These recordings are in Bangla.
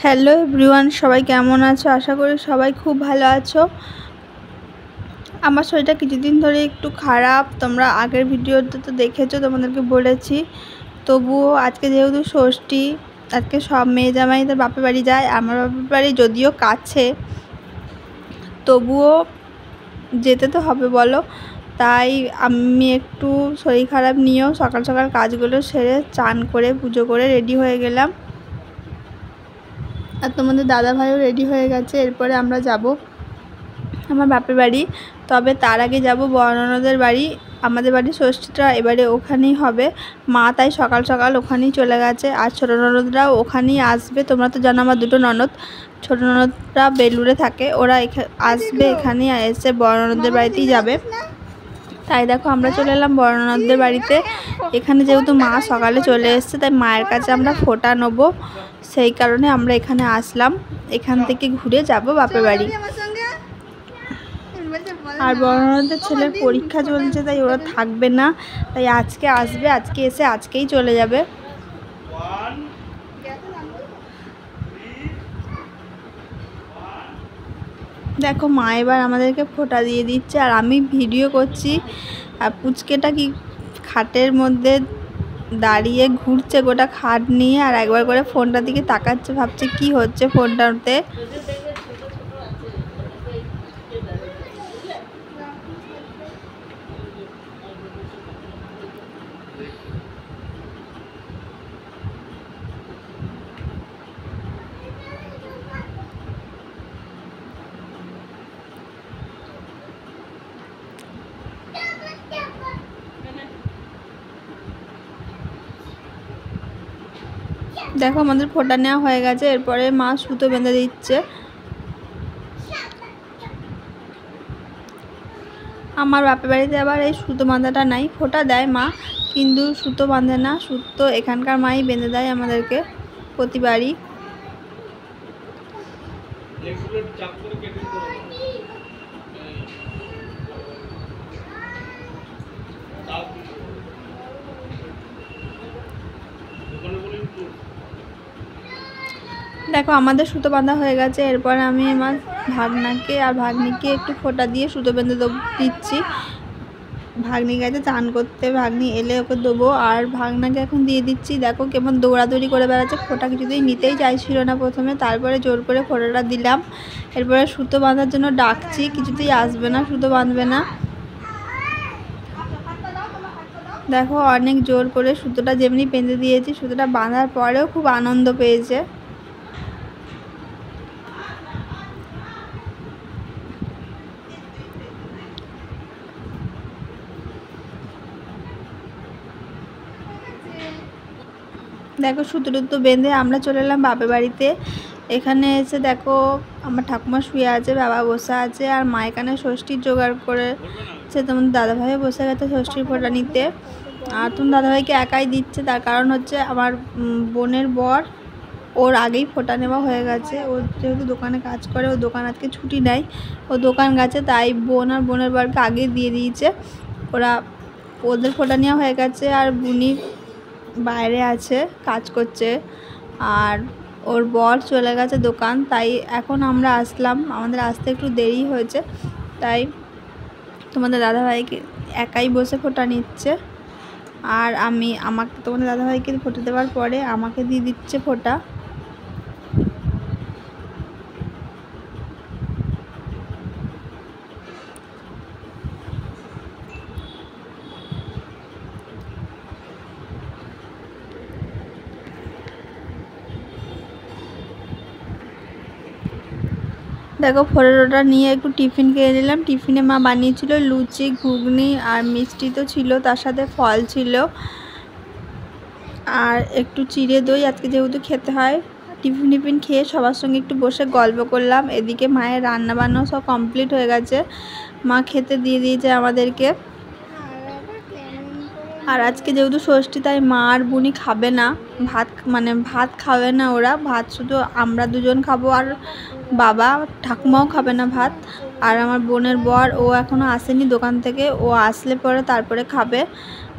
হ্যালো এভরিওয়ান, সবাই কেমন আছো? আশা করি সবাই খুব ভালো আছো। আমার শরীরটা কিছুদিন ধরে একটু খারাপ, তোমরা আগের ভিডিওতে তো দেখেছো, তোমাদেরকে বলেছি। তবুও আজকে যেহেতু ষষ্ঠী, আজকে সব মেয়ে জামাই তার বাপের বাড়ি যায়। আমার বাপের বাড়ি যদিও কাছে, তবুও যেতে তো হবে বলো। তাই আমি একটু শরীর খারাপ নিয়েও সকাল সকাল কাজগুলো সেরে চান করে পুজো করে রেডি হয়ে গেলাম। আর তোমাদের দাদা ভাইও রেডি হয়ে গেছে। এরপরে আমরা যাব আমার বাপের বাড়ি, তবে তার আগে যাব বড় ননদের বাড়ি। আমাদের বাড়ির ষষ্ঠীটা এবারে ওখানেই হবে। মা তাই সকাল সকাল ওখানেই চলে গেছে, আর ছোটো ননদরাও ওখানেই আসবে। তোমরা তো জানো আমার দুটো ননদ, ছোটো ননদরা বেলুড়ে থাকে, ওরা আসবে এখানেই, এসে বড় ননদের বাড়িতেই যাবে। তাই দেখো আমরা চলে এলাম বড় ননদের বাড়িতে। এখানে যেহেতু মা সকালে চলে এসছে, তাই মায়ের কাছে আমরা ফোঁটা নেবো, সেই কারণে আমরা এখানে আসলাম। এখান থেকে ঘুরে যাব বাপের বাড়ি। আর বড় ননদের ছেলের পরীক্ষা চলছে, তাই ওরা থাকবে না, তাই আজকে আসবে, আজকে এসে আজকেই চলে যাবে। দেখো মা এবার আমাদেরকে ফোঁটা দিয়ে দিচ্ছে, আর আমি ভিডিও করছি। আর পুচকেটা কি খাটের মধ্যে দাঁড়িয়ে ঘুরছে গোটা খাট নিয়ে, আর একবার করে ফোনটার দিকে তাকাচ্ছে, ভাবছে কি হচ্ছে ফোনটাতে। দেখো আমাদের ফোঁটা নেওয়া হয়ে গেছে। এরপরে মা সুতো বেঁধে দিচ্ছে। আমার বাপের বাড়িতে আবার এই সুতো বাঁধাটা নাই, ফোঁটা দেয় মা, কিন্তু সুতো বাঁধে না। সুতো এখানকার মাই বেঁধে দেয় আমাদেরকে প্রতিবারই। দেখো আমাদের সুতো বাঁধা হয়ে গেছে। এরপর আমি আমার ভাগনাকে আর ভাগ্নিকে একটু ফোঁটা দিয়ে সুতো বেঁধে দিচ্ছি। ভাগ্নি গেছে চান করতে, ভাগ্নি এলে ওকে দেবো, আর ভাগনাকে এখন দিয়ে দিচ্ছি। দেখো কেমন দৌড়াদৌড়ি করে বেড়াচ্ছে, ফোঁটা কিছুতেই নিতেই চাইছিল না প্রথমে, তারপরে জোর করে ফোঁটাটা দিলাম। এরপরে সুতো বাঁধার জন্য ডাকছি, কিছুতেই আসবে না, সুতো বাঁধবে না। দেখো অনেক জোর করে সুতোটা যেমনি বেঁধে দিয়েছি, সুতোটা বাঁধার পরেও খুব আনন্দ পেয়েছে। দেখো সুতো টুতো বেঁধে আমরা চলে এলাম বাপের বাড়িতে। এখানে এসে দেখো আমার ঠাকুমা শুয়ে আছে, বাবা বসে আছে, আর মা এখানে ষষ্ঠীর জোগাড় করেছে। তোমার দাদাভাইও বসে গেছে ষষ্ঠীর ফোঁটা নিতে। আর তোমার দাদাভাইকে একাই দিচ্ছে, তার কারণ হচ্ছে আমার বোনের বর, ওর আগেই ফোঁটা নেওয়া হয়ে গেছে। ও যেহেতু দোকানে কাজ করে, ও দোকান আজকে ছুটি নেয়, ও দোকান গেছে, তাই বোন আর বোনের বরকে আগে দিয়ে দিয়েছে। ওদের ফোঁটা নেওয়া হয়ে গেছে। আর বুনি বাইরে আছে, কাজ করছে, আর ওর বর চলে গেছে দোকান। তাই এখন আমরা আসলাম, আমাদের আসতে একটু দেরি হয়েছে, তাই তোমাদের দাদাভাইকে একাই বসে ফোঁটা নিচ্ছে। আর তোমাদের দাদাভাইকে ফোঁটা দেওয়ার পরে আমাকে দিয়ে দিচ্ছে ফোঁটা। দেখো ফোঁটা নিয়ে একটু টিফিন খেয়ে নিলাম। টিফিনে মা বানিয়েছিল লুচি, ঘুগনি, আর মিষ্টি তো ছিল, তার সাথে ফল ছিল, আর একটু চিড়ে দই আজকে যেহেতু খেতে হয়। টিফিন খেয়ে সবার সঙ্গে একটু বসে গল্প করলাম। এদিকে মায়ের রান্না বান্নাও সব কমপ্লিট হয়ে গেছে, মা খেতে দিয়ে দিয়েছে আমাদেরকে। আর আজকে যেহেতু ষষ্ঠী, তাই মা আর বুনি খাবে না ভাত খাবে না ওরা, ভাত শুধু আমরা দুজন খাবো, আর বাবা ঠাকুমাও খাবে না ভাত। আর আমার বোনের বর, ও এখনও আসেনি দোকান থেকে, ও আসলে পরে তারপরে খাবে।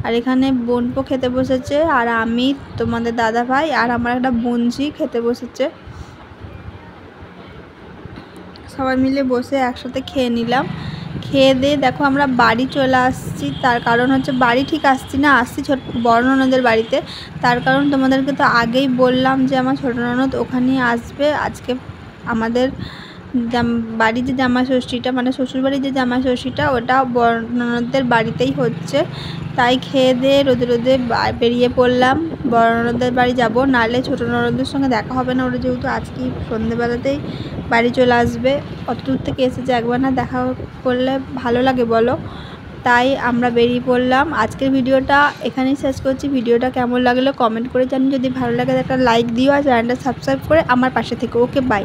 আর এখানে বোনপো খেতে বসেছে, আর আমি, তোমাদের দাদা ভাই আর আমার একটা বোনঝি খেতে বসেছে। সবাই মিলে বসে একসাথে খেয়ে নিলাম। খেয়ে দিয়ে দেখো আমরা বাড়ি চলে আসছি। তার কারণ হচ্ছে বাড়ি ঠিক আসছি না, আসছি বড় ননদের বাড়িতে। তার কারণ তোমাদেরকে তো আগেই বললাম যে আমার ছোট ননদ ওখানেই আসবে। আজকে আমাদের বাড়ি যে জামাই ষষ্ঠীটা, মানে শ্বশুরবাড়ির যে জামাই ষষ্ঠীটা, ওটা বড় ননদের বাড়িতেই হচ্ছে। তাই খেয়ে দিয়ে রোদে রোদে বেরিয়ে পড়লাম, বড় ননদের বাড়ি যাব, নাহলে ছোটো ননদের সঙ্গে দেখা হবে না। ওরা যেহেতু আজকে সন্ধ্যেবেলাতেই বাড়ি চলে আসবে, অত দূর থেকে এসেছে, একবার না দেখা করলে ভালো লাগে বলো। তাই আমরা বেরিয়ে পড়লাম। আজকের ভিডিওটা এখানেই শেষ করছি। ভিডিওটা কেমন লাগলো কমেন্ট করে জানি। যদি ভালো লাগে একটা লাইক দিও, আর চ্যানেলটা সাবস্ক্রাইব করে আমার পাশে থেকো। ওকে, বাই।